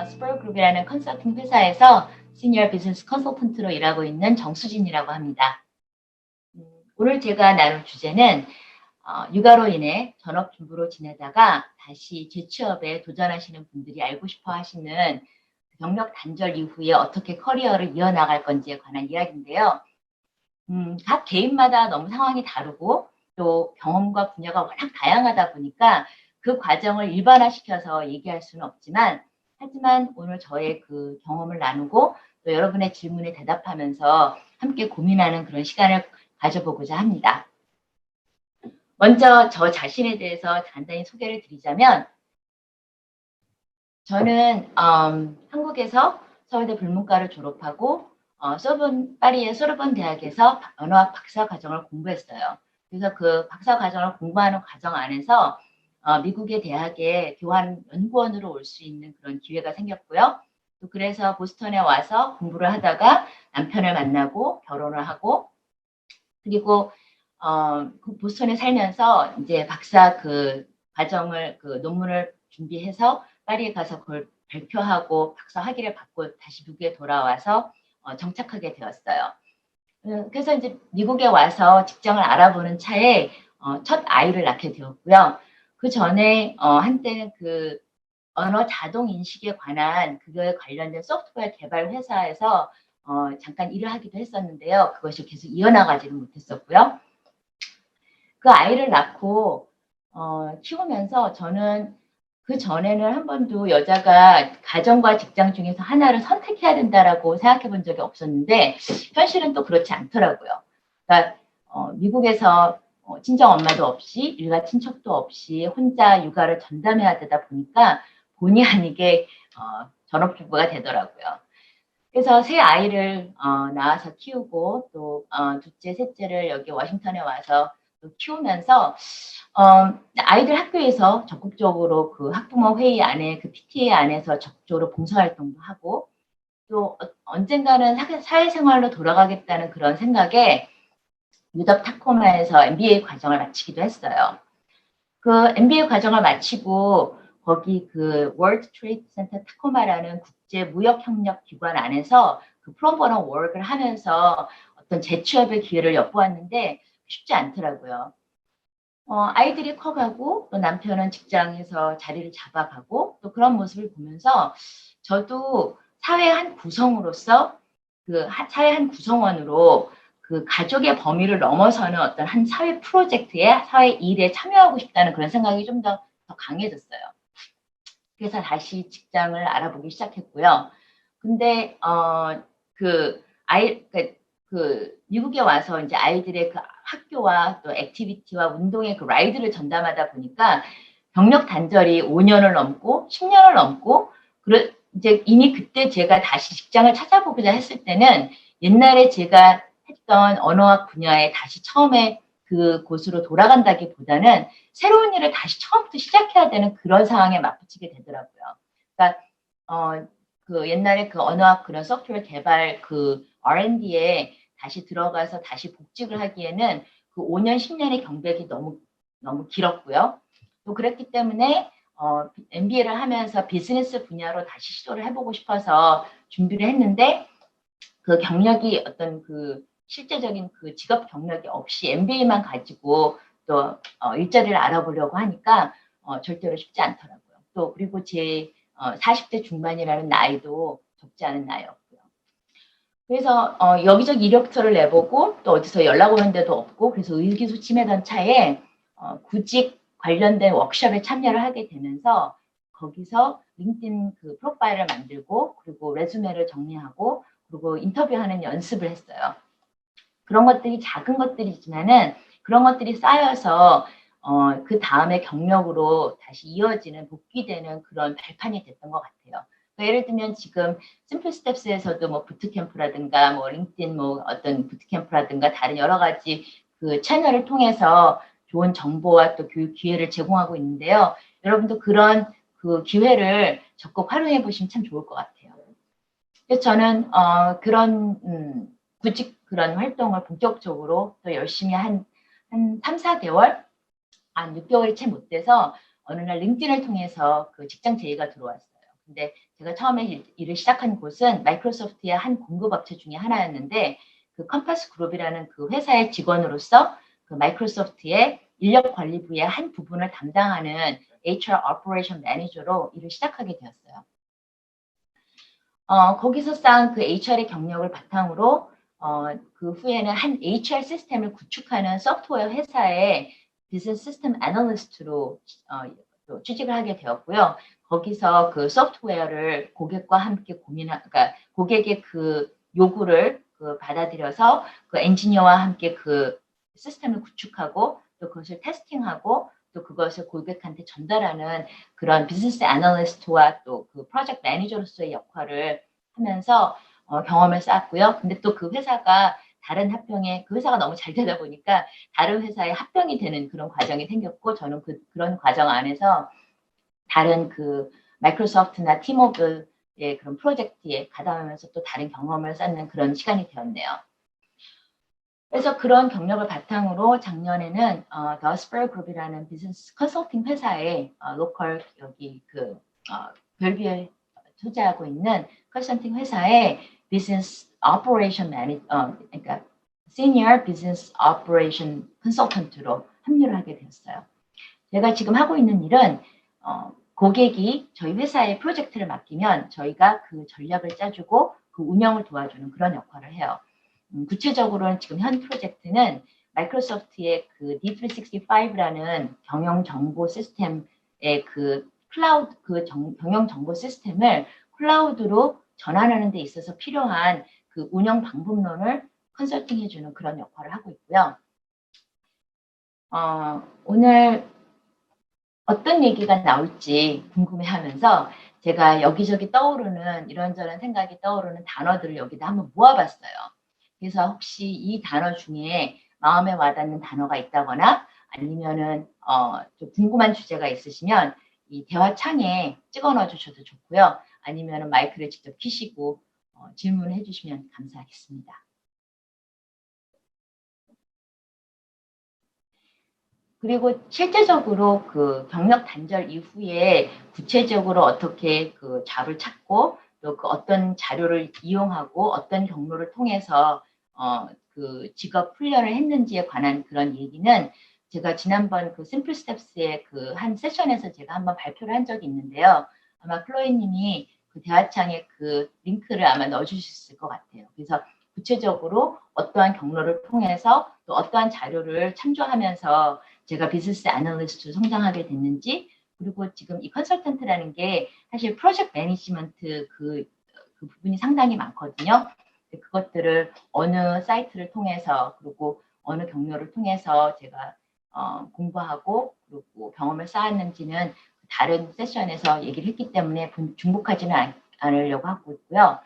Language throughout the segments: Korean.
스프로그룹이라는 컨설팅 회사에서 시니어 비즈니스 컨설턴트로 일하고 있는 정수진이라고 합니다. 오늘 제가 나눌 주제는 육아로 인해 전업주부로 지내다가 다시 재취업에 도전하시는 분들이 알고 싶어 하시는 경력 단절 이후에 어떻게 커리어를 이어나갈 건지에 관한 이야기인데요. 각 개인마다 너무 상황이 다르고 또 경험과 분야가 워낙 다양하다 보니까 그 과정을 일반화시켜서 얘기할 수는 없지만 하지만 오늘 저의 그 경험을 나누고 또 여러분의 질문에 대답하면서 함께 고민하는 그런 시간을 가져보고자 합니다. 먼저 저 자신에 대해서 간단히 소개를 드리자면 저는 한국에서 서울대 불문과를 졸업하고 파리의 소르본 대학에서 언어학 박사 과정을 공부했어요. 그래서 그 박사 과정을 공부하는 과정 안에서 미국의 대학에 교환 연구원으로 올 수 있는 그런 기회가 생겼고요. 또 그래서 보스턴에 와서 공부를 하다가 남편을 만나고 결혼을 하고 그리고 그 보스턴에 살면서 이제 박사 그 과정을 그 논문을 준비해서 파리에 가서 그걸 발표하고 박사 학위를 받고 다시 미국에 돌아와서 정착하게 되었어요. 그래서 이제 미국에 와서 직장을 알아보는 차에 첫 아이를 낳게 되었고요. 그 전에 한때는 그 언어 자동 인식에 관한 그거에 관련된 소프트웨어 개발 회사에서 잠깐 일을 하기도 했었는데요. 그것이 계속 이어나가지는 못했었고요. 그 아이를 낳고 키우면서 저는 그 전에는 한 번도 여자가 가정과 직장 중에서 하나를 선택해야 된다라고 생각해 본 적이 없었는데 현실은 또 그렇지 않더라고요. 그러니까 미국에서 친정 엄마도 없이 일가 친척도 없이 혼자 육아를 전담해야 되다 보니까 본의 아니게 전업주부가 되더라고요. 그래서 새 아이를 낳아서 키우고 또 둘째, 셋째를 여기 워싱턴에 와서 또 키우면서 아이들 학교에서 적극적으로 그 학부모 회의 안에 그 PTA 안에서 적극적으로 봉사활동도 하고 또 언젠가는 사회생활로 돌아가겠다는 그런 생각에 유덕 타코마에서 MBA 과정을 마치기도 했어요. 그 MBA 과정을 마치고 거기 그 월드 트레이드 센터 타코마라는 국제 무역 협력 기관 안에서 그 프로보노 워크를 하면서 어떤 재취업의 기회를 엿보았는데 쉽지 않더라고요. 아이들이 커가고 또 남편은 직장에서 자리를 잡아가고 또 그런 모습을 보면서 저도 사회 한 구성으로서 그 사회 한 구성원으로 그 가족의 범위를 넘어서는 어떤 한 사회 프로젝트에 사회 일에 참여하고 싶다는 그런 생각이 좀 더 강해졌어요. 그래서 다시 직장을 알아보기 시작했고요. 근데 미국에 와서 이제 아이들의 그 학교와 또 액티비티와 운동의 그 라이드를 전담하다 보니까 경력 단절이 5년을 넘고 10년을 넘고 이제 이미 그때 제가 다시 직장을 찾아보고자 했을 때는 옛날에 제가 했던 언어학 분야에 다시 처음에 그 곳으로 돌아간다기보다는 새로운 일을 다시 처음부터 시작해야 되는 그런 상황에 맞붙이게 되더라고요. 그러니까 그 옛날에 그 언어학 그런 소프트웨어 개발 그 R&D에 다시 들어가서 다시 복직을 하기에는 그 5년, 10년의 경백이 너무 길었고요. 또 그랬기 때문에 MBA를 하면서 비즈니스 분야로 다시 시도를 해보고 싶어서 준비를 했는데 그 경력이 어떤 그 실제적인 그 직업 경력이 없이 MBA만 가지고 또 일자리를 알아보려고 하니까 절대로 쉽지 않더라고요. 또 그리고 제 40대 중반이라는 나이도 적지 않은 나이였고요. 그래서 여기저기 이력서를 내보고 또 어디서 연락 오는 데도 없고 그래서 의기소침하던 차에 구직 관련된 워크숍에 참여를 하게 되면서 거기서 링크드인 그 프로파일을 만들고 그리고 레주메를 정리하고 그리고 인터뷰하는 연습을 했어요. 그런 것들이 작은 것들이지만은 그런 것들이 쌓여서 그 다음에 경력으로 다시 이어지는 복귀되는 그런 발판이 됐던 것 같아요. 그러니까 예를 들면 지금 심플 스텝스에서도 뭐 부트캠프라든가 뭐 링크드인 뭐 어떤 부트캠프라든가 다른 여러 가지 그 채널을 통해서 좋은 정보와 또 교육 기회를 제공하고 있는데요. 여러분도 그런 그 기회를 적극 활용해 보시면 참 좋을 것 같아요. 그래서 저는 그런 구직 그런 활동을 본격적으로 또 열심히 한 3, 4개월, 한 6개월이 채 못 돼서 어느 날 링크드인을 통해서 그 직장 제의가 들어왔어요. 근데 제가 처음에 일을 시작한 곳은 마이크로소프트의 한 공급업체 중에 하나였는데 그 컴파스 그룹이라는 그 회사의 직원으로서 그 마이크로소프트의 인력관리부의 한 부분을 담당하는 HR 오퍼레이션 매니저로 일을 시작하게 되었어요. 거기서 쌓은 그 HR의 경력을 바탕으로 그 후에는 한 HR 시스템을 구축하는 소프트웨어 회사의 비즈니스 시스템 애널리스트로 또 취직을 하게 되었고요. 거기서 그 소프트웨어를 고객과 함께 그러니까 고객의 그 요구를 그 받아들여서 그 엔지니어와 함께 그 시스템을 구축하고 또 그것을 테스팅하고 또 그것을 고객한테 전달하는 그런 비즈니스 애널리스트와 또 그 프로젝트 매니저로서의 역할을 하면서 경험을 쌓았고요. 근데 또 그 회사가 다른 합병에 그 회사가 너무 잘 되다 보니까 다른 회사에 합병이 되는 그런 과정이 생겼고 저는 그런 과정 안에서 다른 그 마이크로소프트나 티모빌의 그런 프로젝트에 가담하면서 또 다른 경험을 쌓는 그런 시간이 되었네요. 그래서 그런 경력을 바탕으로 작년에는 더 스프레 그룹이라는 비즈니스 컨설팅 회사에 로컬 여기 그 벨뷰에 투자하고 있는 컨설팅 회사에 비즈니스 오퍼레이션 그러니까 시니어 비즈니스 오퍼레이션 컨설턴트로 합류를 하게 되었어요. 제가 지금 하고 있는 일은 고객이 저희 회사에 프로젝트를 맡기면 저희가 그 전략을 짜주고 그 운영을 도와주는 그런 역할을 해요. 구체적으로는 지금 현 프로젝트는 마이크로소프트의 그 D365라는 경영 정보 시스템의 그 클라우드 경영 정보 시스템을 클라우드로 전환하는 데 있어서 필요한 그 운영 방법론을 컨설팅해 주는 그런 역할을 하고 있고요. 오늘 어떤 얘기가 나올지 궁금해하면서 제가 여기저기 떠오르는 이런저런 생각이 떠오르는 단어들을 여기다 한번 모아봤어요. 그래서 혹시 이 단어 중에 마음에 와닿는 단어가 있다거나 아니면은 좀 궁금한 주제가 있으시면 이 대화창에 찍어 넣어 주셔도 좋고요. 아니면은 마이크를 직접 키시고 질문해 주시면 감사하겠습니다. 그리고 실제적으로 그 경력 단절 이후에 구체적으로 어떻게 그 잡을 찾고 또 그 어떤 자료를 이용하고 어떤 경로를 통해서 그 직업 훈련을 했는지에 관한 그런 얘기는 제가 지난번 그 심플 스텝스의 그 한 세션에서 제가 한번 발표를 한 적이 있는데요. 아마 클로이님이 그 대화창에 그 링크를 아마 넣어주실 수 있을 것 같아요. 그래서 구체적으로 어떠한 경로를 통해서 또 어떠한 자료를 참조하면서 제가 비즈니스 애널리스트로 성장하게 됐는지 그리고 지금 이 컨설턴트라는 게 사실 프로젝트 매니지먼트 그 부분이 상당히 많거든요. 그것들을 어느 사이트를 통해서 그리고 어느 경로를 통해서 제가 공부하고 그리고 경험을 쌓았는지는 다른 세션에서 얘기를 했기 때문에 중복하지는 않으려고 하고 있고요.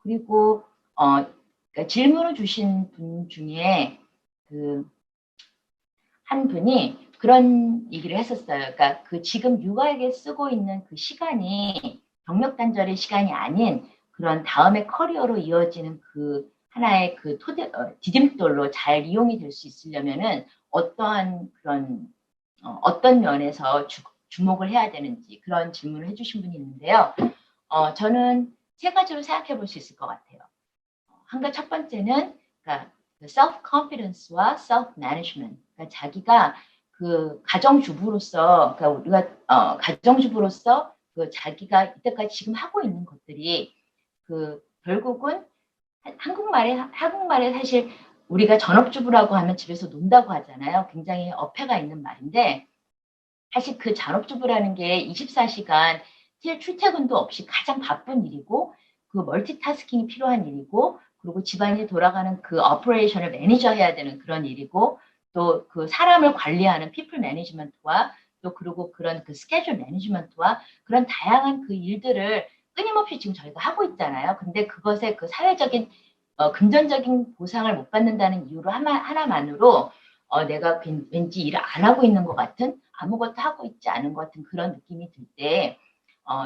그리고 그러니까 질문을 주신 분 중에 한 분이 그런 얘기를 했었어요. 그러니까 그 지금 육아에게 쓰고 있는 그 시간이 경력 단절의 시간이 아닌 그런 다음에 커리어로 이어지는 그 하나의 그 디딤돌로 잘 이용이 될 수 있으려면은 어떠한 그런 어떤 면에서 주목을 해야 되는지 그런 질문을 해주신 분이 있는데요. 저는 세 가지로 생각해 볼 수 있을 것 같아요. 첫 번째는 그러니까 self confidence와 self management. 그러니까 자기가 그 가정주부로서 그러니까 우리가 가정주부로서 그 자기가 이때까지 지금 하고 있는 것들이 그 결국은 한국말에 사실 우리가 전업주부라고 하면 집에서 논다고 하잖아요. 굉장히 어폐가 있는 말인데 사실 그 전업주부라는 게 24시간 출퇴근도 없이 가장 바쁜 일이고 그 멀티타스킹이 필요한 일이고 그리고 집안이 돌아가는 그 오퍼레이션을 매니저해야 되는 그런 일이고 또 그 사람을 관리하는 피플 매니지먼트와 또 그리고 그런 그 스케줄 매니지먼트와 그런 다양한 그 일들을 끊임없이 지금 저희가 하고 있잖아요. 근데 그것에 그 사회적인 금전적인 보상을 못 받는다는 이유로 하나만으로 내가 왠지 일을 안 하고 있는 것 같은 아무것도 하고 있지 않은 것 같은 그런 느낌이 들 때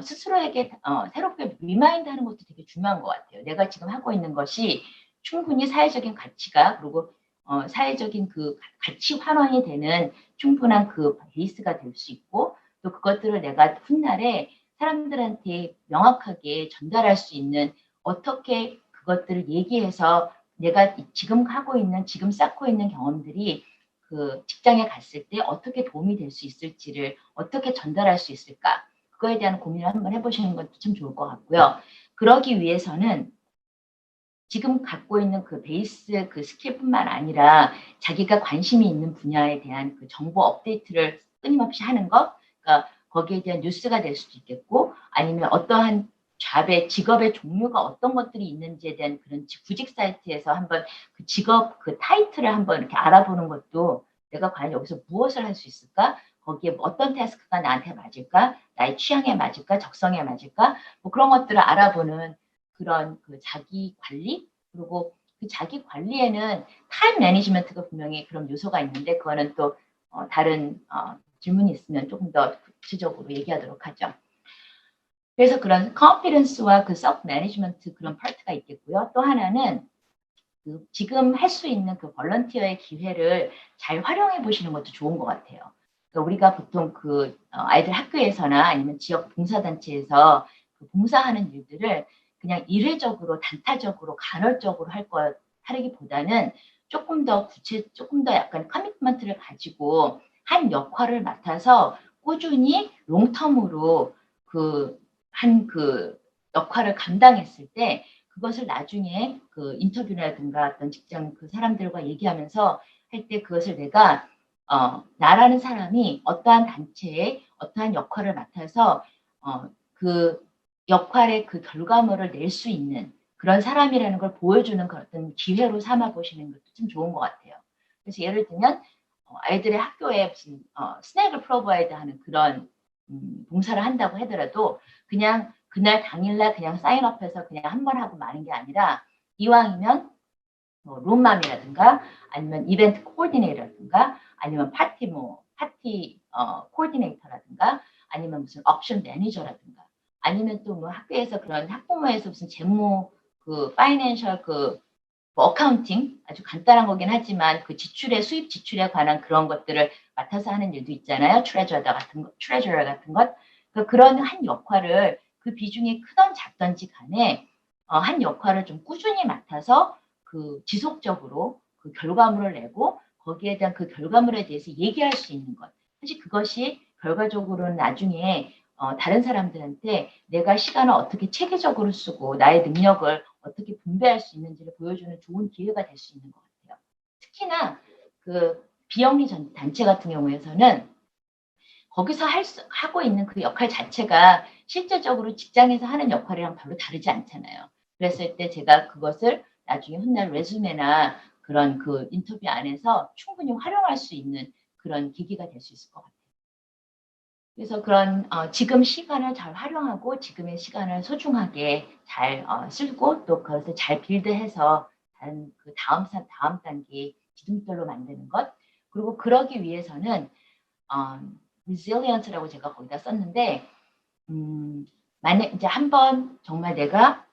스스로에게 새롭게 리마인드 하는 것도 되게 중요한 것 같아요. 내가 지금 하고 있는 것이 충분히 사회적인 가치가 그리고 사회적인 그 가치 환원이 되는 충분한 그 베이스가 될 수 있고 또 그것들을 내가 훗날에 사람들한테 명확하게 전달할 수 있는 어떻게 그것들을 얘기해서 내가 지금 하고 있는, 지금 쌓고 있는 경험들이 그 직장에 갔을 때 어떻게 도움이 될 수 있을지를 어떻게 전달할 수 있을까? 그거에 대한 고민을 한번 해보시는 것도 참 좋을 것 같고요. 그러기 위해서는 지금 갖고 있는 그 베이스 그 스킬뿐만 아니라 자기가 관심이 있는 분야에 대한 그 정보 업데이트를 끊임없이 하는 것, 그러니까 거기에 대한 뉴스가 될 수도 있겠고, 아니면 어떠한 잡의 직업의 종류가 어떤 것들이 있는지에 대한 그런 구직 사이트에서 한번 그 직업 그 타이틀을 한번 이렇게 알아보는 것도 내가 과연 여기서 무엇을 할 수 있을까? 거기에 어떤 태스크가 나한테 맞을까? 나의 취향에 맞을까? 적성에 맞을까? 뭐 그런 것들을 알아보는 그런 그 자기 관리, 그리고 그 자기 관리에는 타임 매니지먼트가 분명히 그런 요소가 있는데, 그거는 또 다른 질문이 있으면 조금 더 구체적으로 얘기하도록 하죠. 그래서 그런 컨피던스와 그 셀프 매니지먼트 그런 파트가 있겠고요. 또 하나는 그 지금 할 수 있는 그 볼런티어의 기회를 잘 활용해 보시는 것도 좋은 것 같아요. 그러니까 우리가 보통 그 아이들 학교에서나 아니면 지역 봉사단체에서 그 봉사하는 일들을 그냥 일회적으로 단타적으로 간헐적으로 하기보다는 조금 더 조금 더 약간 커미트먼트를 가지고 한 역할을 맡아서 꾸준히 롱텀으로 그 역할을 감당했을 때 그것을 나중에 그 인터뷰라든가 어떤 직장 그 사람들과 얘기하면서 할 때 그것을 내가 나라는 사람이 어떠한 단체에 어떠한 역할을 맡아서 그 역할의 그 결과물을 낼 수 있는 그런 사람이라는 걸 보여주는 그런 어떤 기회로 삼아 보시는 것도 참 좋은 것 같아요. 그래서 예를 들면 아이들의 학교에 무슨 스낵을 프로바이드 하는 그런 봉사를 한다고 하더라도 그냥 그날 당일날 그냥 사인업해서 그냥 한 번 하고 마는 게 아니라 이왕이면 뭐 룸맘이라든가 아니면 이벤트 코디네이터라든가 아니면 파티 코디네이터라든가 아니면 무슨 옵션 매니저라든가 아니면 또 뭐 학교에서 그런 학부모에서 무슨 재무 그 파이낸셜 뭐 어카운팅 아주 간단한 거긴 하지만 그 수입 지출에 관한 그런 것들을 맡아서 하는 일도 있잖아요. 트레저러 같은 것. 그러니까 그런 한 역할을 그 비중이 크던 작던지 간에 한 역할을 좀 꾸준히 맡아서 그 지속적으로 그 결과물을 내고 거기에 대한 그 결과물에 대해서 얘기할 수 있는 것. 사실 그것이 결과적으로는 나중에 다른 사람들한테 내가 시간을 어떻게 체계적으로 쓰고 나의 능력을 어떻게 분배할 수 있는지를 보여주는 좋은 기회가 될 수 있는 것 같아요. 특히나 그 비영리 단체 같은 경우에서는 거기서 하고 있는 그 역할 자체가 실제적으로 직장에서 하는 역할이랑 별로 다르지 않잖아요. 그랬을 때 제가 그것을 나중에 훗날 레주메나 그런 그 인터뷰 안에서 충분히 활용할 수 있는 그런 계기가 될 수 있을 것 같아요. 그래서 그런 지금 시간을 잘 활용하고 지금의 시간을 소중하게 잘 쓰고 또 그것을 잘 빌드해서 그 다음 단계 기둥들로 만드는 것. 그리고 그러기 위해서는 resilience라고 제가 거기다 썼는데 만약 이제 한번 정말 내가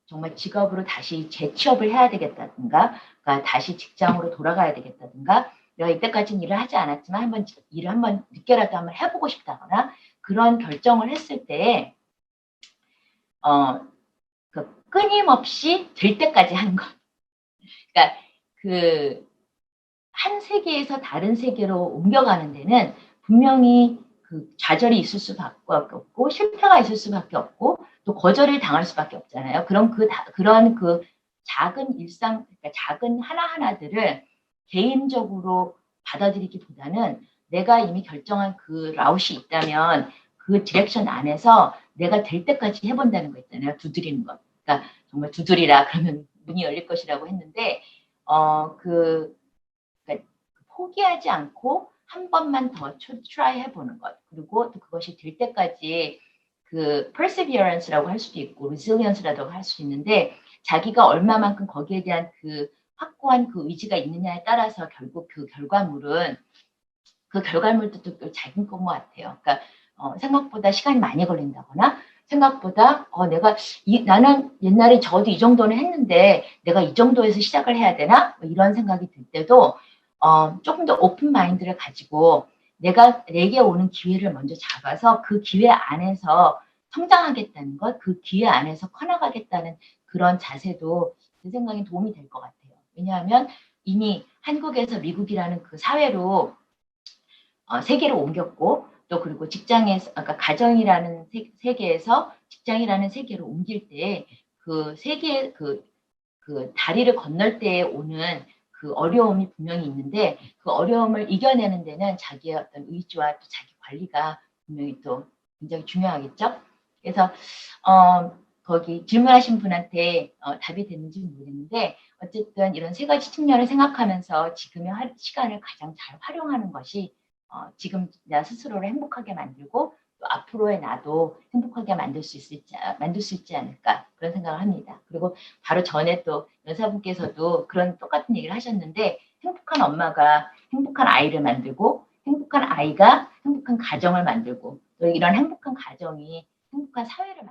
정말 직업으로 다시 재취업을 해야 되겠다든가 그러니까 다시 직장으로 돌아가야 되겠다든가 내가 이때까지는 일을 하지 않았지만 일을 한번 늦게라도 한번 해보고 싶다거나 그런 결정을 했을 때 그 끊임없이 될 때까지 하는 것. 그러니까 그 한 세계에서 다른 세계로 옮겨가는 데는 분명히 그 좌절이 있을 수밖에 없고 실패가 있을 수밖에 없고 또 거절을 당할 수밖에 없잖아요. 그런 그런 그 작은 일상, 그러니까 작은 하나하나들을 개인적으로 받아들이기보다는 내가 이미 결정한 그 라웃이 있다면 그 디렉션 안에서 내가 될 때까지 해본다는 거 있잖아요. 두드리는 것. 그러니까 정말 두드리라 그러면 문이 열릴 것이라고 했는데 그러니까 포기하지 않고 한 번만 더 트라이 해보는 것. 그리고 또 그것이 될 때까지 그 perseverance라고 할 수도 있고 resilience라고 할 수도 있는데 자기가 얼마만큼 거기에 대한 그 확고한 그 의지가 있느냐에 따라서 결국 그 결과물도 또 작은 것 같아요. 그러니까 생각보다 시간이 많이 걸린다거나 생각보다 나는 옛날에 적어도 이 정도는 했는데 내가 이 정도에서 시작을 해야 되나? 뭐 이런 생각이 들 때도 조금 더 오픈 마인드를 가지고 내게 오는 기회를 먼저 잡아서 그 기회 안에서 성장하겠다는 것, 그 기회 안에서 커나가겠다는 그런 자세도 제 생각에 도움이 될 것 같아요. 왜냐하면 이미 한국에서 미국이라는 그 사회로 세계로 옮겼고 또 그리고 직장에서 아까 가정이라는 세계에서 직장이라는 세계로 옮길 때 그 세계 그 다리를 건널 때 오는 그 어려움이 분명히 있는데 그 어려움을 이겨내는 데는 자기의 어떤 의지와 또 자기 관리가 분명히 또 굉장히 중요하겠죠. 그래서 거기 질문하신 분한테 답이 됐는지는 모르겠는데 어쨌든 이런 세 가지 측면을 생각하면서 지금의 시간을 가장 잘 활용하는 것이 지금 나 스스로를 행복하게 만들고 또 앞으로의 나도 행복하게 만들 수 있지 않을까 그런 생각을 합니다. 그리고 바로 전에 또 여사분께서도 그런 똑같은 얘기를 하셨는데 행복한 엄마가 행복한 아이를 만들고 행복한 아이가 행복한 가정을 만들고 또 이런 행복한 가정이 행복한 사회를 만들고